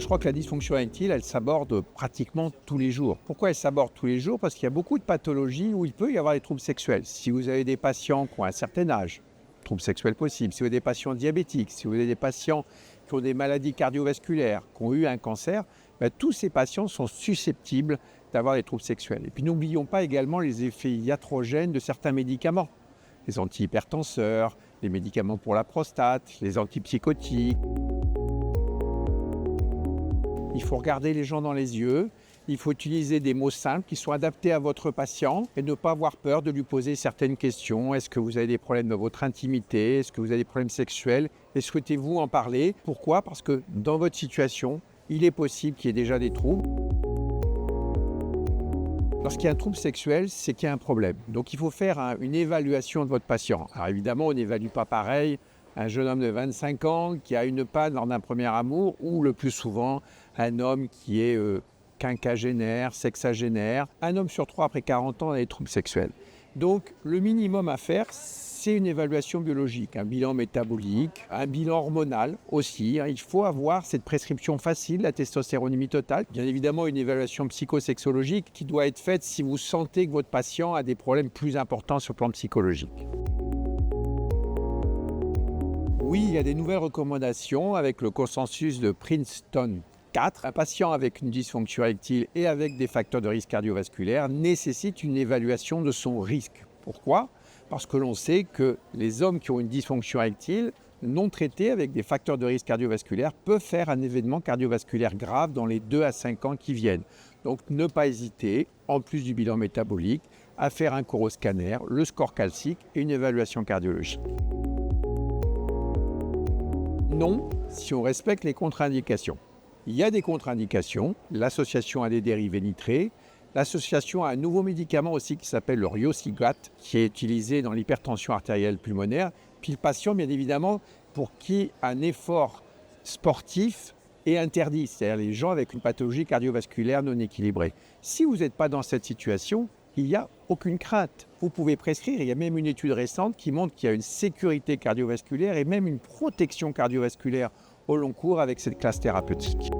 Je crois que la dysfonction érectile, elle s'aborde pratiquement tous les jours. Pourquoi elle s'aborde tous les jours? Parce qu'il y a beaucoup de pathologies où il peut y avoir des troubles sexuels. Si vous avez des patients qui ont un certain âge, troubles sexuels possibles. Si vous avez des patients diabétiques, si vous avez des patients qui ont des maladies cardiovasculaires, qui ont eu un cancer, tous ces patients sont susceptibles d'avoir des troubles sexuels. Et puis n'oublions pas également les effets iatrogènes de certains médicaments. Les antihypertenseurs, les médicaments pour la prostate, les antipsychotiques. Il faut regarder les gens dans les yeux, il faut utiliser des mots simples qui sont adaptés à votre patient et ne pas avoir peur de lui poser certaines questions. Est-ce que vous avez des problèmes dans votre intimité? Est-ce que vous avez des problèmes sexuels? Et souhaitez-vous en parler? Pourquoi? Parce que dans votre situation, il est possible qu'il y ait déjà des troubles. Lorsqu'il y a un trouble sexuel, c'est qu'il y a un problème. Donc il faut faire une évaluation de votre patient. Alors évidemment, on n'évalue pas pareil un jeune homme de 25 ans qui a une panne lors d'un premier amour ou le plus souvent un homme qui est quinquagénaire, sexagénaire. Un homme sur 3 après 40 ans a des troubles sexuels. Donc le minimum à faire, c'est une évaluation biologique, un bilan métabolique, un bilan hormonal aussi. Il faut avoir cette prescription facile, la testostéronémie totale. Bien évidemment, une évaluation psychosexologique qui doit être faite si vous sentez que votre patient a des problèmes plus importants sur le plan psychologique. Oui, il y a des nouvelles recommandations avec le consensus de Princeton 4. Un patient avec une dysfonction érectile et avec des facteurs de risque cardiovasculaire nécessite une évaluation de son risque. Pourquoi? Parce que l'on sait que les hommes qui ont une dysfonction érectile non traitée avec des facteurs de risque cardiovasculaire peuvent faire un événement cardiovasculaire grave dans les 2 à 5 ans qui viennent. Donc ne pas hésiter, en plus du bilan métabolique, à faire un coroscanner, le score calcique et une évaluation cardiologique. Non, si on respecte les contre-indications. Il y a des contre-indications. L'association a des dérivés nitrés. L'association a un nouveau médicament aussi qui s'appelle le Riociguat, qui est utilisé dans l'hypertension artérielle pulmonaire. Puis le patient, bien évidemment, pour qui un effort sportif est interdit, c'est-à-dire les gens avec une pathologie cardiovasculaire non équilibrée. Si vous n'êtes pas dans cette situation, il n'y a aucune crainte. Vous pouvez prescrire. Il y a même une étude récente qui montre qu'il y a une sécurité cardiovasculaire et même une protection cardiovasculaire au long cours avec cette classe thérapeutique.